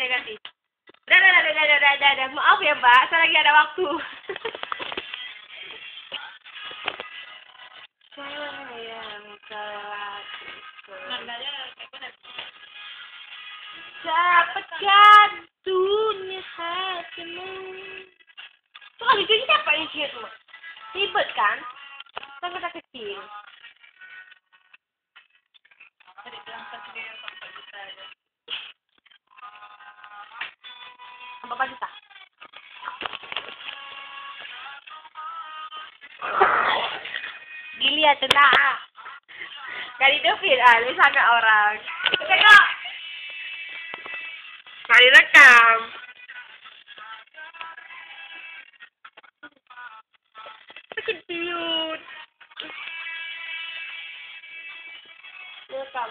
ganti. Udah. Maaf ya, Mbak. Saya lagi ada waktu. Sayang dapatkan dunia hatimu. Tuh kan itu siapa yang siap, Mak? Ribet kan? Kan kita kecil. Berapa juta? Dilihat tenang. Kali depit misalkan orang. Tengok. Kali rekam. Kecil. Rekam.